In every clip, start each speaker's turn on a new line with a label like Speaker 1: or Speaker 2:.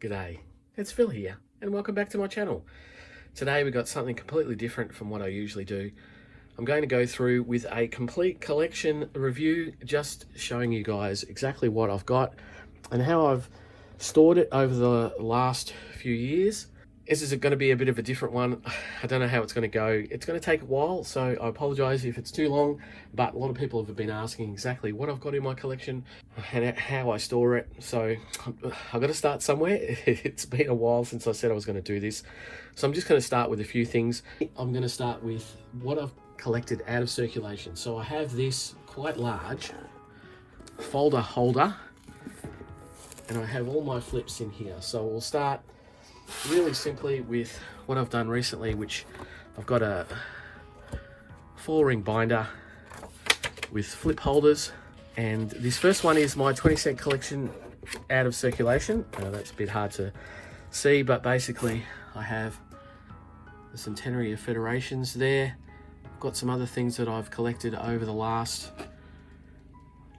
Speaker 1: G'day, it's Phil here and welcome back to my channel. Today we got something completely different from what I usually do. I'm going to go through with a complete collection review, just showing you guys exactly what I've got and how I've stored it over the last few years. This is going to be a bit of a different one. I don't know how it's going to go. It's going to take a while, so I apologize if it's too long, but a lot of people have been asking exactly what I've got in my collection and how I store it. So I've got to start somewhere. It's been a while since I said I was going to do this. So I'm just going to start with a few things. I'm going to start with what I've collected out of circulation. So I have this quite large folder holder and I have all my flips in here. So we'll start really simply with what I've done recently, which I've got a 4-ring binder with flip holders, and this first one is my 20-cent collection out of circulation. That's a bit hard to see, but basically I have the centenary of federations there. I've got some other things that I've collected over the last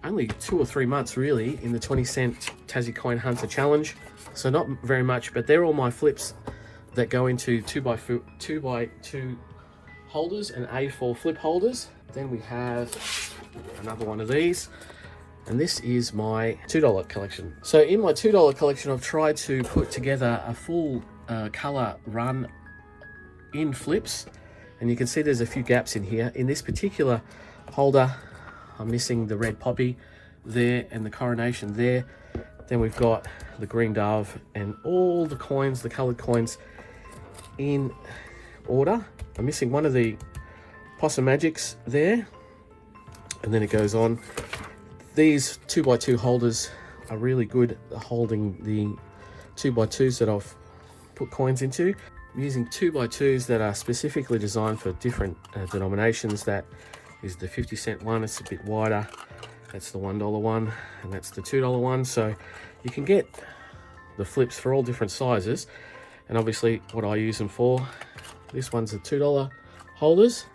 Speaker 1: only 2 or 3 months really in the 20-cent Tassie Coin Hunter Challenge. So not very much, but they're all my flips that go into 2x2 holders and A4 flip holders. Then we have another one of these, and this is my $2 collection. So in my $2 collection, I've tried to put together a full color run in flips, and you can see there's a few gaps in here. In this particular holder, I'm missing the red poppy there and the coronation there. Then we've got the green dove and all the coins, the colored coins in order. I'm missing one of the possum magics there. And then it goes on. These 2x2 holders are really good at holding the 2x2s that I've put coins into. I'm using 2x2s that are specifically designed for different denominations. That is the 50-cent one, it's a bit wider. That's the $1 one, and that's the $2 one. So you can get the flips for all different sizes. And obviously what I use them for, this one's the $2 holders.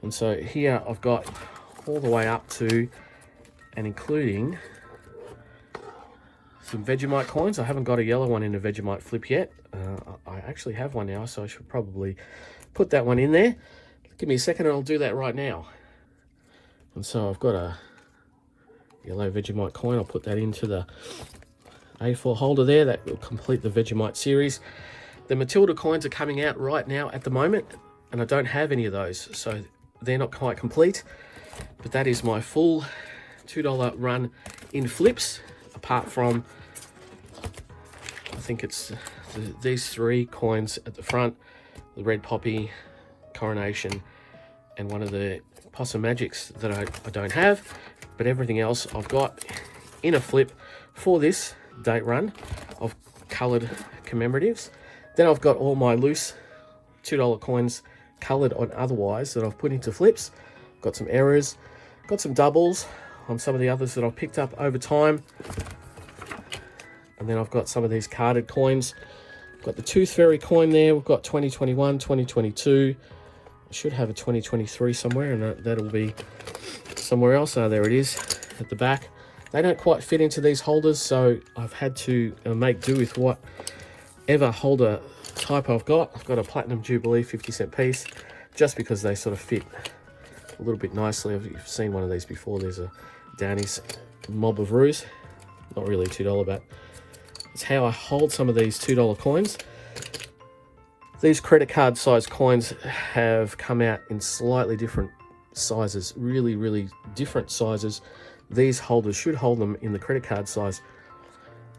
Speaker 1: And so here I've got all the way up to and including some Vegemite coins. I haven't got a yellow one in a Vegemite flip yet. I actually have one now, so I should probably put that one in there. Give me a second and I'll do that right now. And so I've got a yellow Vegemite coin. I'll put that into the A4 holder there. That will complete the Vegemite series. The Matilda coins are coming out right now at the moment, and I don't have any of those, so they're not quite complete. But that is my full $2 run in flips, apart from, I think it's these 3 coins at the front, the red poppy, coronation, and one of the possum magics that I don't have, but everything else I've got in a flip for this date run of coloured commemoratives. Then I've got all my loose $2 coins coloured on otherwise that I've put into flips. Got some errors, got some doubles on some of the others that I've picked up over time, and then I've got some of these carded coins. Got the Tooth Fairy coin there. We've got 2021, 2022. I should have a 2023 somewhere, and that'll be somewhere else. There it is at the back. They don't quite fit into these holders, so I've had to make do with whatever holder type I've got. I've got a Platinum Jubilee 50-cent piece, just because they sort of fit a little bit nicely. You've seen one of these before. There's a Downey's Mob of Ruse. Not really $2, but it's how I hold some of these $2 coins. These credit card size coins have come out in slightly different sizes, really different sizes. These holders should hold them in the credit card size,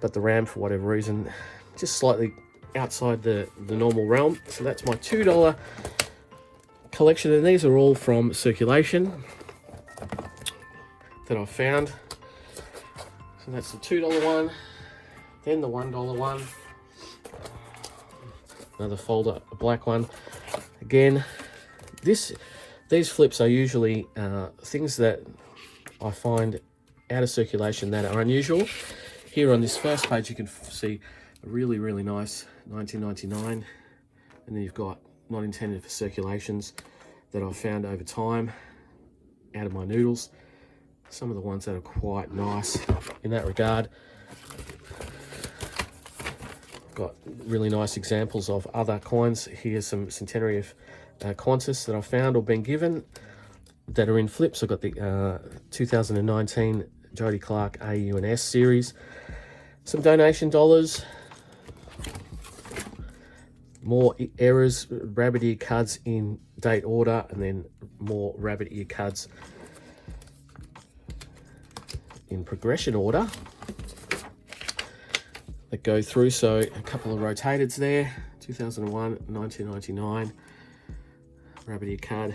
Speaker 1: but the RAM, for whatever reason, just slightly outside the normal realm. So that's my $2 collection, and these are all from circulation that I've found. So that's the $2 one, then the $1 one. Another folder, a black one. Again, these flips are usually things that I find out of circulation that are unusual. Here on this first page you can see a really nice 1999, and then you've got not intended for circulations that I've found over time out of my noodles. Some of the ones that are quite nice in that regard. Got really nice examples of other coins. Here's some centenary of Qantas that I found or been given that are in flips. I've got the 2019 Jody Clark AU and S series. Some donation dollars. More errors, rabbit ear cuds in date order, and then more rabbit ear cuds in progression order that go through. So a couple of rotateds there, 2001, 1999, rabbit ear cud,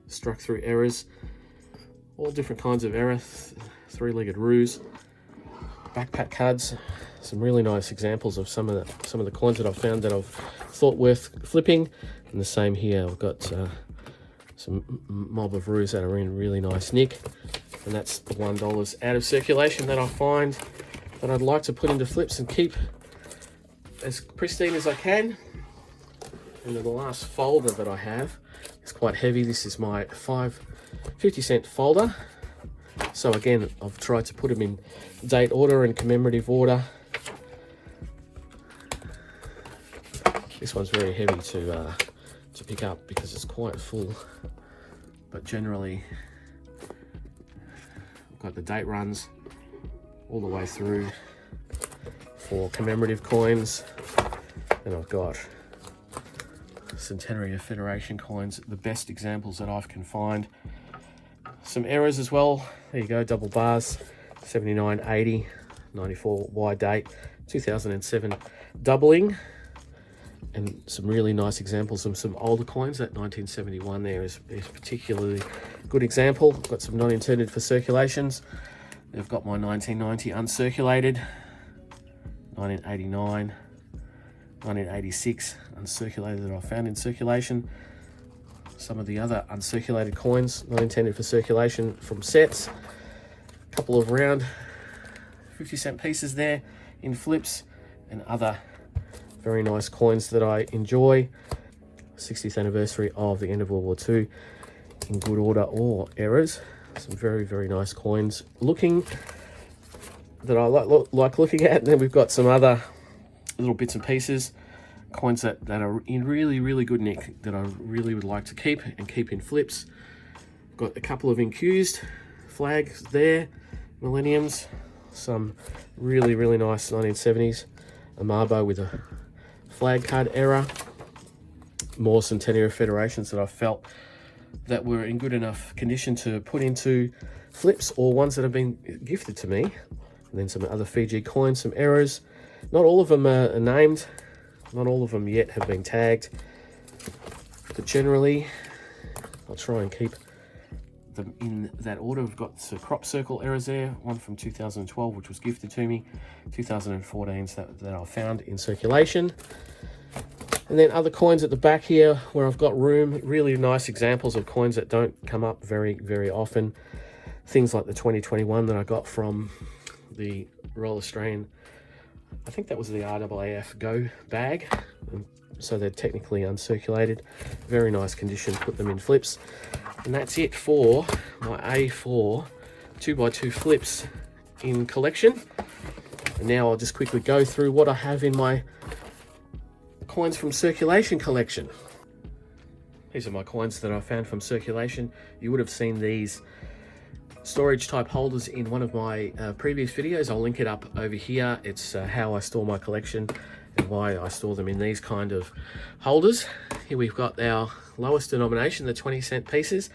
Speaker 1: struck through errors, all different kinds of error, three-legged roos, backpack cuds. Some really nice examples of some of the coins that I've found that I've thought worth flipping. And the same here, I've got some mob of roos that are in really nice nick, and that's the $1 out of circulation that I find that I'd like to put into flips and keep as pristine as I can. And then the last folder that I have is quite heavy. This is my 50-cent folder. So again, I've tried to put them in date order and commemorative order. This one's very heavy to pick up because it's quite full, but generally I've got the date runs all the way through for commemorative coins, and I've got Centenary of Federation coins, the best examples that I can find. Some errors as well. There you go, double bars, 79, 80, 94 wide date, 2007 doubling, and some really nice examples of some older coins. That 1971 there is particularly good example. Got some not intended for circulations. They've got my 1990 uncirculated, 1989, 1986 uncirculated that I found in circulation. Some of the other uncirculated coins not intended for circulation from sets. A couple of round 50-cent pieces there in flips, and other very nice coins that I enjoy. 60th anniversary of the end of World War II in good order or errors. Some very, very nice coins looking that I like looking at. And then we've got some other little bits and pieces, coins that are in really, really good nick that I really would like to keep in flips. Got a couple of incused flags there, millenniums, some really, really nice 1970s, a Marbo with a flag card error, more Centenary of Federations that I felt that were in good enough condition to put into flips, or ones that have been gifted to me. And then some other Fiji coins, some errors. Not all of them are named, not all of them yet have been tagged, but generally I'll try and keep them in that order. We've got some crop circle errors there, one from 2012 which was gifted to me, 2014 that I found in circulation. And then other coins at the back here where I've got room, really nice examples of coins that don't come up very, very often. Things like the 2021 that I got from the Royal Australian, I think that was the RAAF Go bag. So they're technically uncirculated. Very nice condition, put them in flips. And that's it for my A4 2x2 flips in collection. And now I'll just quickly go through what I have in my coins from circulation collection. These are my coins that I found from circulation. You would have seen these storage type holders in one of my previous videos. I'll link it up over here. It's how I store my collection and why I store them in these kind of holders. Here we've got our lowest denomination, the 20-cent pieces.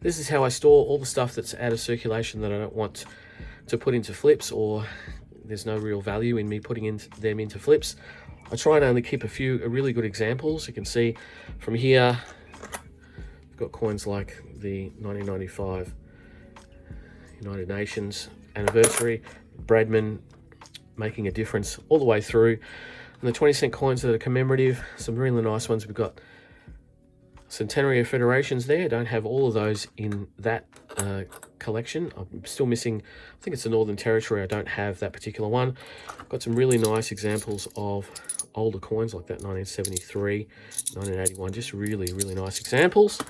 Speaker 1: This is how I store all the stuff that's out of circulation that I don't want to put into flips, or there's no real value in me putting them into flips. I try and only keep a few really good examples. You can see from here, I've got coins like the 1995 United Nations anniversary, Bradman making a difference all the way through. And the 20-cent coins that are commemorative, some really nice ones. We've got Centenary of Federations there. Don't have all of those in that collection. I'm still missing, I think it's the Northern Territory. I don't have that particular one. Got some really nice examples of older coins like that 1973, 1981, just really, really nice examples.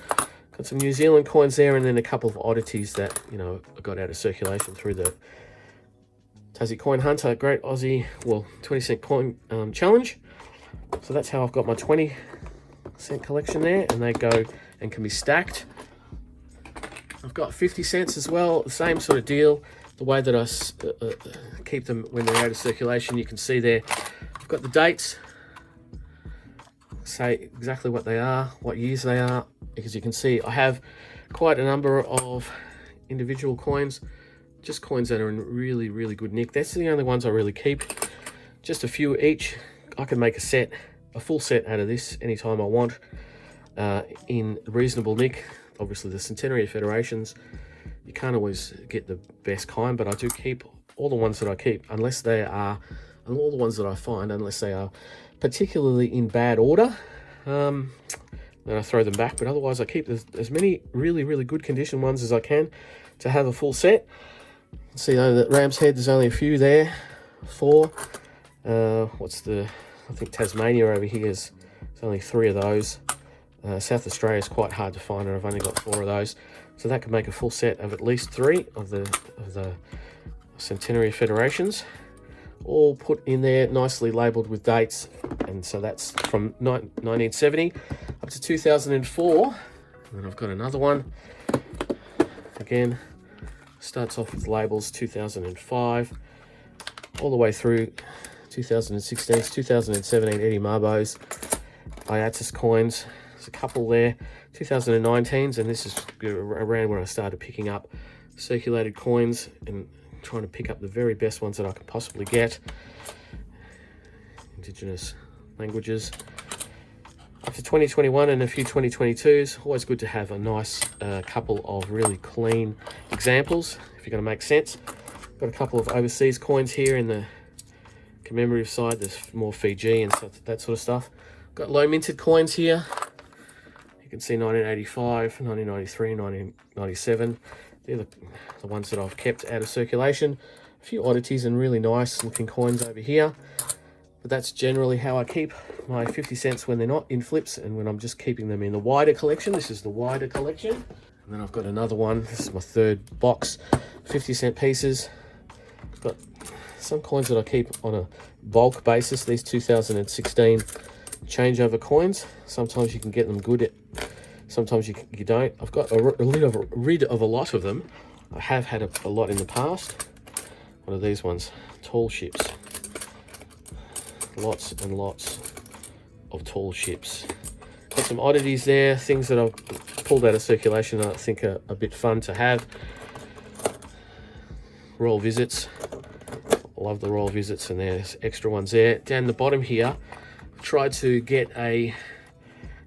Speaker 1: Got some New Zealand coins there, and then a couple of oddities that, you know, I got out of circulation through the Tassie Coin Hunter, Great Aussie, well, 20-cent coin challenge. So that's how I've got my 20-cent collection there, and they go and can be stacked. I've got 50 cents as well, the same sort of deal. The way that I keep them when they're out of circulation, you can see there, I've got the dates, say exactly what they are, what years they are, because you can see I have quite a number of individual coins, just coins that are in really, really good nick. That's the only ones I really keep, just a few each. I can make a full set out of this anytime I want, in reasonable nick. Obviously the Centenary Federations, you can't always get the best kind, but I do keep all the ones that I keep, unless they are, and all the ones that I find, unless they are particularly in bad order, then I throw them back. But otherwise I keep as many really, really good condition ones as I can to have a full set. See though that Ram's Head, there's only a few there. 4. I think Tasmania over here there's only 3 of those. South Australia is quite hard to find, and I've only got 4 of those. So that could make a full set of at least 3 of the Centenary Federations, all put in there nicely labelled with dates. And so that's from 1970 up to 2004. And then I've got another one. Again, starts off with labels 2005, all the way through 2016, 2017 Eddie Marbo's IATIS coins. There's a couple there, 2019s, and this is around when I started picking up circulated coins and trying to pick up the very best ones that I can possibly get. Indigenous languages. Up to 2021 and a few 2022s. Always good to have a nice couple of really clean examples, if you're going to make sense. Got a couple of overseas coins here in the commemorative side. There's more Fiji and stuff, that sort of stuff. Got low minted coins here. You can see 1985, 1993, 1997. They're the ones that I've kept out of circulation. A few oddities and really nice looking coins over here. But that's generally how I keep my 50 cents when they're not in flips and when I'm just keeping them in the wider collection. This is the wider collection. And then I've got another one. This is my 3rd box, 50-cent pieces. I've got some coins that I keep on a bulk basis. These 2016 changeover coins. Sometimes you can get them good, sometimes you don't. I've got rid of a lot of them. I have had a lot in the past. What are these ones? Tall ships. Lots and lots of tall ships. Got some oddities there, things that I've pulled out of circulation that I think are a bit fun to have. Royal Visits. Love the Royal Visits, and there's extra ones there. Down the bottom here, I've tried to get a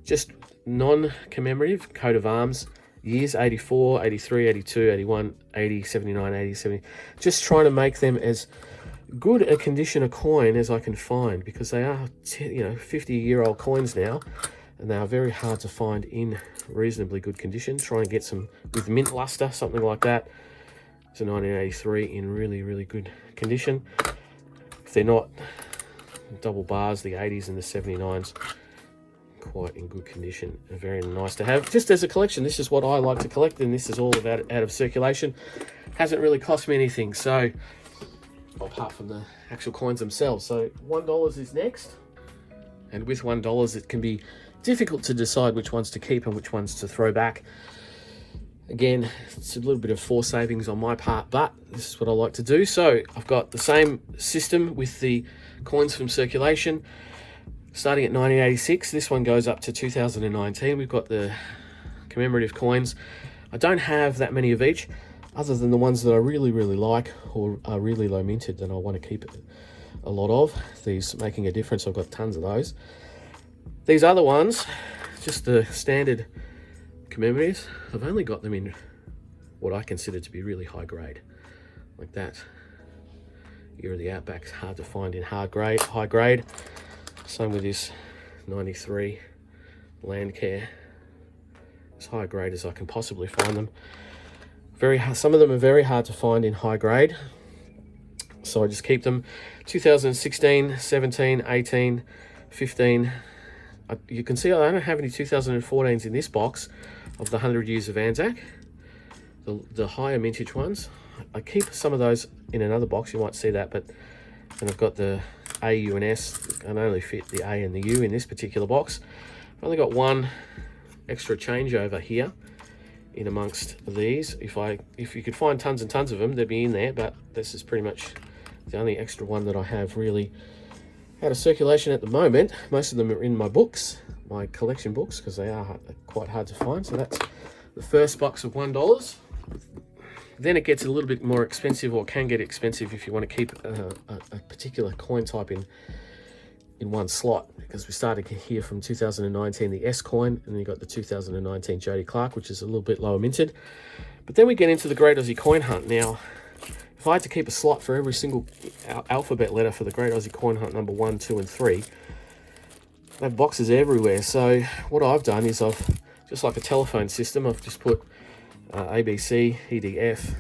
Speaker 1: just non-commemorative coat of arms. Years 84, 83, 82, 81, 80, 79, 80, 70. Just trying to make them as good a condition a coin as I can find, because they are 50-year-old coins now, and they are very hard to find in reasonably good condition. Try and get some with mint luster, something like that. It's a 1983 in really, really good condition. If they're not double bars, the 80s and the 79s, quite in good condition and very nice to have. Just as a collection, this is what I like to collect, and this is all about out of circulation. Hasn't really cost me anything, so apart from the actual coins themselves. So $1 is next, and with $1 it can be difficult to decide which ones to keep and which ones to throw back. Again, it's a little bit of forced savings on my part, but this is what I like to do. So I've got the same system with the coins from circulation. Starting at 1986, this one goes up to 2019. We've got the commemorative coins. I don't have that many of each, other than the ones that I really, really like or are really low minted that I want to keep a lot of. These making a difference, I've got tons of those. These other ones, just the standard commemoratives, I've only got them in what I consider to be really high grade, like that. Year of the Outback's hard to find in high grade. Same with this 93 Landcare. As high grade as I can possibly find them. Some of them are very hard to find in high grade, so I just keep them. 2016, 17, 18, 15. You can see I don't have any 2014s in this box of the 100 years of Anzac. The higher mintage ones, I keep some of those in another box, you might see that, but then I've got the A, U, and S. I can only fit the A and the U in this particular box. I've only got one extra changeover here in amongst these. If you could find tons and tons of them, they'd be in there, but this is pretty much the only extra one that I have really out of circulation at the moment. Most of them are in my books, my collection books, because they are quite hard to find. So that's the first box of $1. Then it gets a little bit more expensive, or can get expensive if you want to keep a particular coin type in one slot, because we started here from 2019 the S coin, and then you got the 2019 Jody Clark, which is a little bit lower minted. But then we get into the Great Aussie Coin Hunt. Now, if I had to keep a slot for every single alphabet letter for the Great Aussie Coin Hunt number 1, 2, and 3, I have boxes everywhere. So what I've done is I've, just like a telephone system, I've just put ABC, EDF,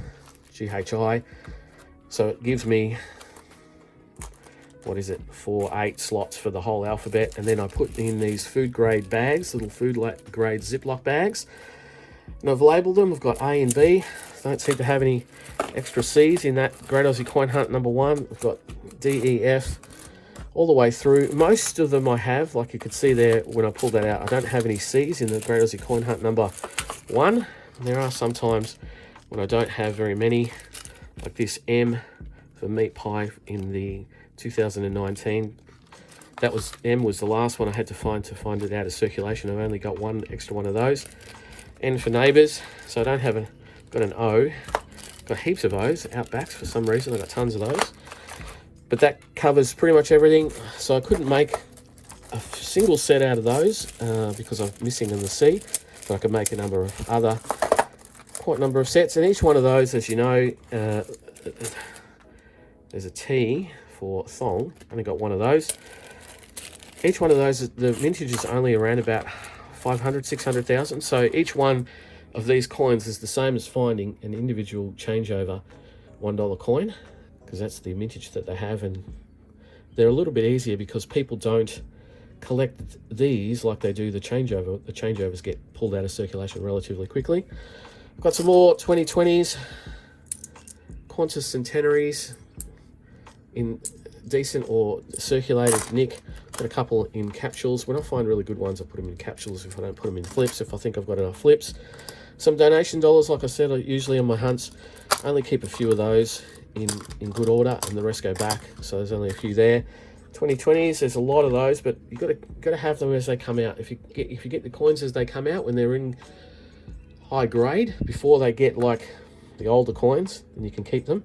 Speaker 1: GHI. So it gives me, what is it, 4, 8 slots for the whole alphabet. And then I put in these food grade bags, little food grade Ziploc bags. And I've labelled them. I've got A and B. Don't seem to have any extra C's in that Great Aussie Coin Hunt number 1. I've got D, E, F, all the way through. Most of them I have, like you could see there when I pulled that out. I don't have any C's in the Great Aussie Coin Hunt number 1. There are some times when I don't have very many, like this M for meat pie in the 2019. That was, M was the last one I had to find it out of circulation. I've only got one extra one of those. N for neighbours, so I don't have got an O. Got heaps of O's, outbacks for some reason. I've got tons of those. But that covers pretty much everything. So I couldn't make a single set out of those because I'm missing in the C. But I could make a number of quite a number of sets. And each one of those, as you know, there's a T for thong. Only got one of those. Each one of those, the vintage is only around about 500, 600,000. So each one of these coins is the same as finding an individual changeover $1 coin, because that's the vintage that they have. And they're a little bit easier because people don't collect these like they do the changeover. The changeovers get pulled out of circulation relatively quickly. I've got some more 2020s, Qantas centenaries in decent or circulated nick. Got a couple in capsules. When I find really good ones, I put them in capsules. If I don't put them in flips, if I think I've got enough flips. Some donation dollars, like I said, usually on my hunts, I only keep a few of those in good order, and the rest go back. So there's only a few there. 2020s, there's a lot of those, but you got to have them as they come out. If you get the coins as they come out when they're in high grade, before they get like the older coins, then you can keep them.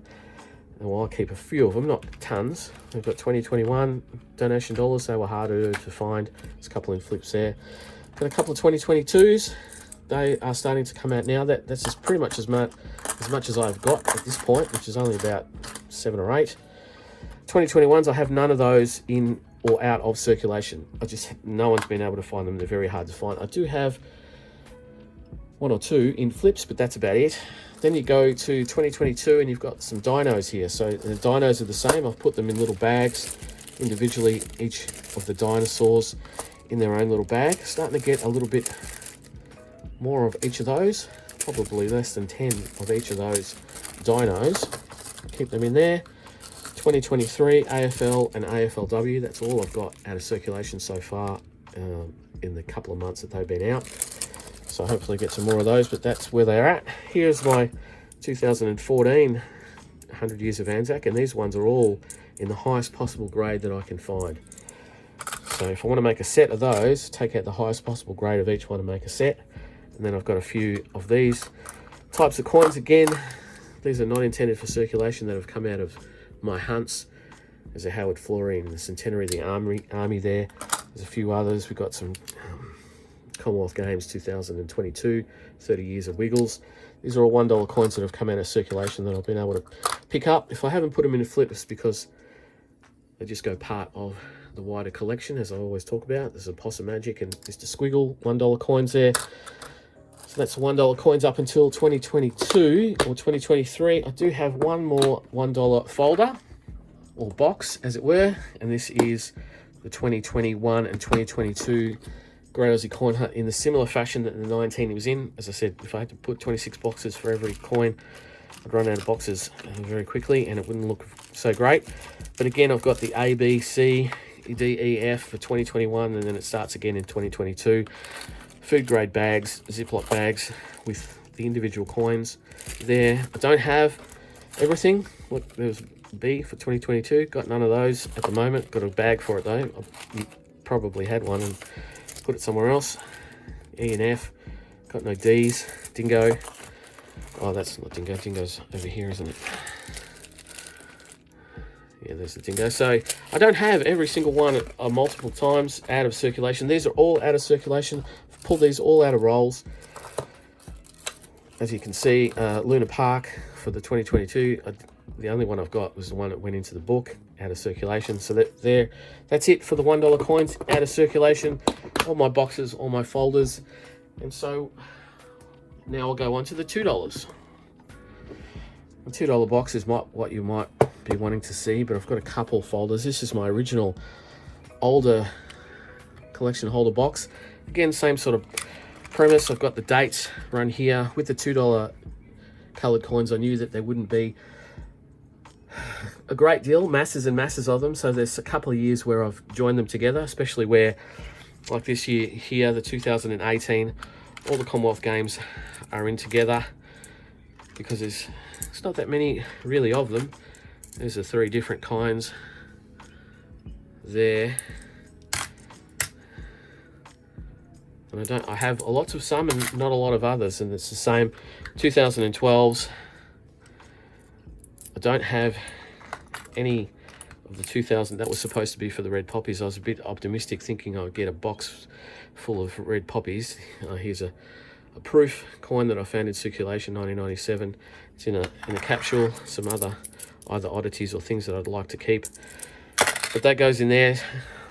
Speaker 1: And well, I'll keep a few of them, not tons. We've got 2021 donation dollars. They were harder to find. There's a couple in flips there. Got a couple of 2022s. They are starting to come out now. That's just pretty much as much as I've got at this point, which is only about 7 or 8. 2021s, I have none of those in or out of circulation. No one's been able to find them. They're very hard to find. I do have 1 or 2 in flips, but that's about it. Then you go to 2022 and you've got some dinos here. So the dinos are the same. I've put them in little bags individually, each of the dinosaurs in their own little bag. Starting to get a little bit more of each of those, probably less than 10 of each of those dinos. Keep them in there. 2023 AFL and AFLW, that's all I've got out of circulation so far in the couple of months that they've been out. So hopefully get some more of those, but that's where they're at. Here's my 2014 100 Years of Anzac, and these ones are all in the highest possible grade that I can find. So if I want to make a set of those, take out the highest possible grade of each one and make a set. And then I've got a few of these types of coins again. These are not intended for circulation, that have come out of my hunts. There's a Howard Florey, the Centenary of the Army there. There's a few others. We've got some Commonwealth Games 2022, 30 years of Wiggles. These are all $1 coins that have come out of circulation that I've been able to pick up. If I haven't put them in flips, because they just go part of the wider collection, as I always talk about. There's a Possum Magic and Mr. Squiggle $1 coins there. So that's $1 coins up until 2022 or 2023. I do have one more $1 folder, or box as it were, and this is the 2021 and 2022 Great Aussie Coin Hunt in the similar fashion that the 19 was in. As I said, if I had to put 26 boxes for every coin I'd run out of boxes very quickly and it wouldn't look so great. But again, I've got the A, B, C, D, E, F for 2021, and then it starts again in 2022. Food grade bags, Ziploc bags with the individual coins there. I don't have everything. Look, there's B for 2022. Got none of those at the moment. Got a bag for it though. I probably had one and put it somewhere else. E and F. Got no D's. Dingo. Oh, that's not Dingo. Dingo's over here, isn't it? Yeah, there's the Dingo. So I don't have every single one multiple times out of circulation. These are all out of circulation. I've pulled these all out of rolls. As you can see, Luna Park for the 2022. The only one I've got was the one that went into the book, out of circulation. So that's it for the $1 coins, out of circulation. All my boxes, all my folders. And so now I'll go on to the $2. The $2 box is what you might be wanting to see, but I've got a couple folders. This is my original older collection holder box. Again, same sort of premise. I've got the dates run here. With the $2 colored coins, I knew that there wouldn't be a great deal, masses and masses of them. So there's a couple of years where I've joined them together, especially where, like this year here, the 2018, all the Commonwealth Games are in together because there's not that many really of them. There's the 3 different kinds there. And I have lots of some and not a lot of others, and it's the same 2012s. I don't have any of the 2000 that was supposed to be for the red poppies. I was a bit optimistic thinking I would get a box full of red poppies. Here's a proof coin that I found in circulation, 1997. It's in a capsule. Some other either oddities or things that I'd like to keep, but that goes in there.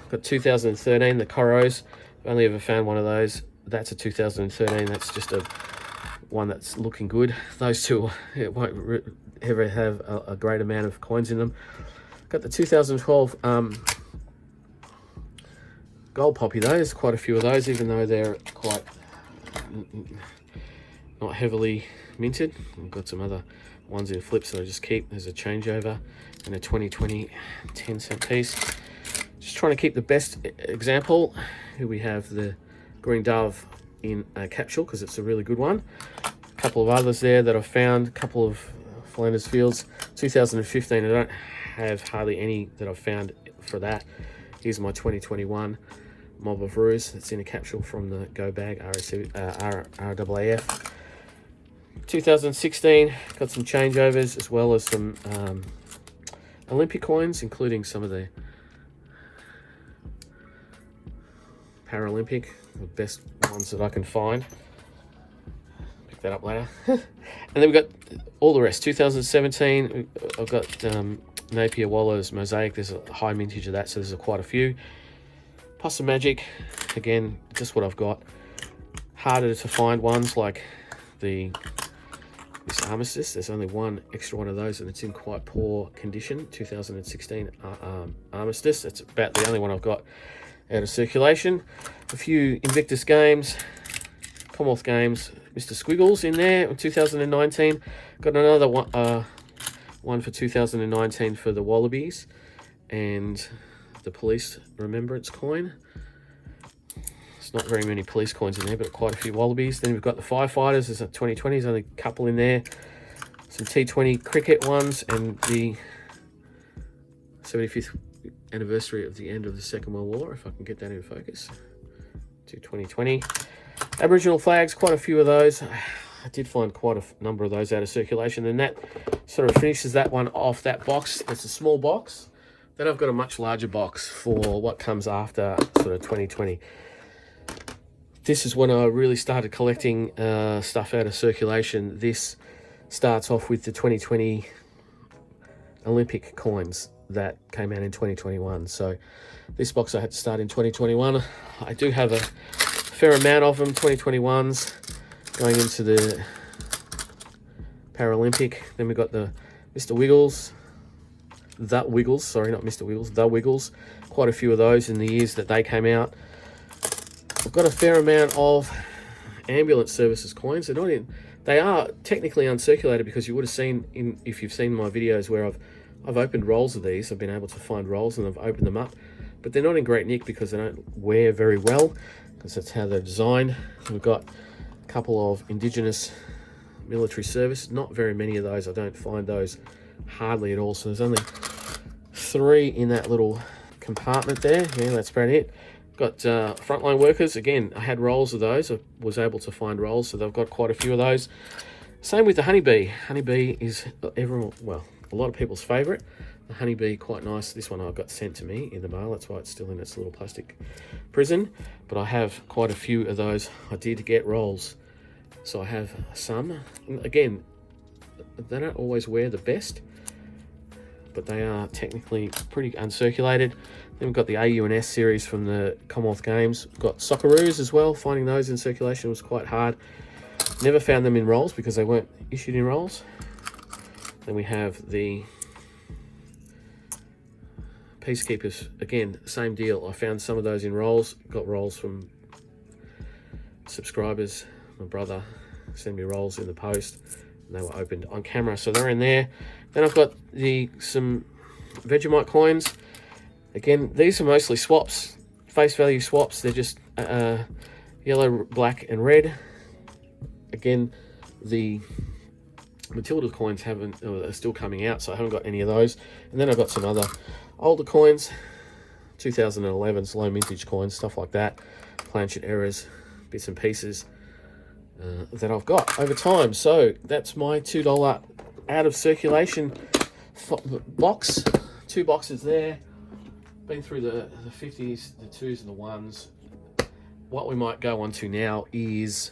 Speaker 1: Got 2013, the Coros. I've only ever found one of those. That's a 2013. That's just a one that's looking good. Those two, it won't ever have a great amount of coins in them. Got the 2012 gold poppy though. There's quite a few of those, even though they're quite not heavily minted. I've got some other ones in flips that I just keep. There's a changeover and a 2020 10-cent piece. Just trying to keep the best example. Here we have the Green Dove in a capsule because it's a really good one. A couple of others there that I've found. A couple of Flanders Fields. 2015, I don't have hardly any that I've found for that. Here's my 2021 Mob of Roos. It's in a capsule from the Go Bag RAAF. 2016, got some changeovers as well as some Olympic coins, including some of the Paralympic, the best ones that I can find. Pick that up later. And then we've got all the rest. 2017, I've got Napier Waller's Mosaic. There's a high mintage of that, so there's quite a few. Plus some Magic. Again, just what I've got. Harder to find ones like this Armistice. There's only one extra one of those, and it's in quite poor condition. 2016 Armistice. That's about the only one I've got out of circulation. A few Invictus games, Commonwealth Games, Mr. Squiggles in there in 2019. Got another one for 2019 for the Wallabies and the Police Remembrance coin. There's not very many police coins in there, but quite a few Wallabies. Then we've got the Firefighters. There's a 2020. There's only a couple in there. Some T20 cricket ones and the 75th anniversary of the end of the Second World War, if I can get that in focus, to 2020. Aboriginal flags, quite a few of those. I did find quite a number of those out of circulation, and that sort of finishes that one off, that box. It's a small box. Then I've got a much larger box for what comes after sort of 2020. This is when I really started collecting stuff out of circulation. This starts off with the 2020 Olympic coins that came out in 2021. So this box I had to start in 2021. I do have a fair amount of them, 2021s, going into the Paralympic. Then we've got the Mr. Wiggles, the Wiggles, sorry, not Mr. Wiggles, the Wiggles. Quite a few of those in the years that they came out. I've got a fair amount of ambulance services coins. They're not in They are technically uncirculated because you would have seen, if you've seen my videos where I've opened rolls of these, I've been able to find rolls and I've opened them up, but they're not in great nick because they don't wear very well, because that's how they're designed. We've got a couple of Indigenous military service, not very many of those. I don't find those hardly at all, so there's only 3 in that little compartment there. Yeah, that's about it. Got frontline workers. Again, I had rolls of those. I was able to find rolls, so they've got quite a few of those. Same with the honeybee. Honeybee is everyone, well, a lot of people's favourite. The honeybee, quite nice. This one I got sent to me in the mail. That's why it's still in its little plastic prison. But I have quite a few of those. I did get rolls, so I have some. Again, they don't always wear the best, but they are technically pretty uncirculated. Then we've got the AU and S series from the Commonwealth Games. We've got Socceroos as well. Finding those in circulation was quite hard. Never found them in rolls because they weren't issued in rolls. Then we have the Peacekeepers. Again, same deal. I found some of those in rolls. Got rolls from subscribers. My brother sent me rolls in the post, and they were opened on camera, so they're in there. Then I've got some Vegemite coins. Again, these are mostly swaps, face value swaps. They're just yellow, black, and red. Again, the Matilda coins are still coming out, so I haven't got any of those. And then I've got some other older coins, 2011s, low mintage coins, stuff like that. Planchet errors, bits and pieces that I've got over time. So that's my $2 out of circulation box. 2 boxes there. Been through the 50s, the 2s and the 1s. What we might go on to now is